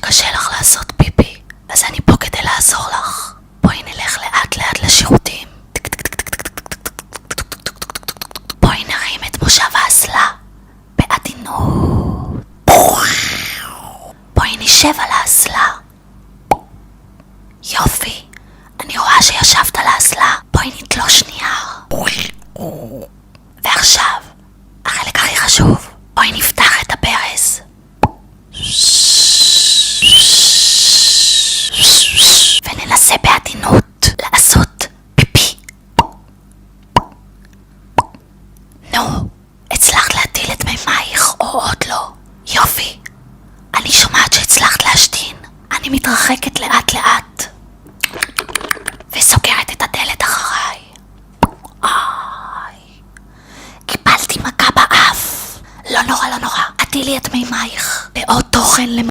שקשה לך לעשות פיפי, אז אני פה כדי לעזור לך. בואי נלך לאט לאט לשירותים. בואי נרים את מושב האסלה בעדינות. בואי נשב על האסלה. יופי, אני רואה שישבת על האסלה. בואי נתלוש נייר. ועכשיו, החלק הכי חשוב, בואי נפתח את הברז. וננסה בעדינות לעשות פיפי. נו, הצלחת להטיל את מימייך או עוד לא? יופי, אני שומעת שהצלחת להשתין. אני מתרחקת לאט לאט וסוגרת את הדלת אחריי. קיבלתי מכה באף. לא נורא, לא נורא. הטילי את מימייך בעוד תוכן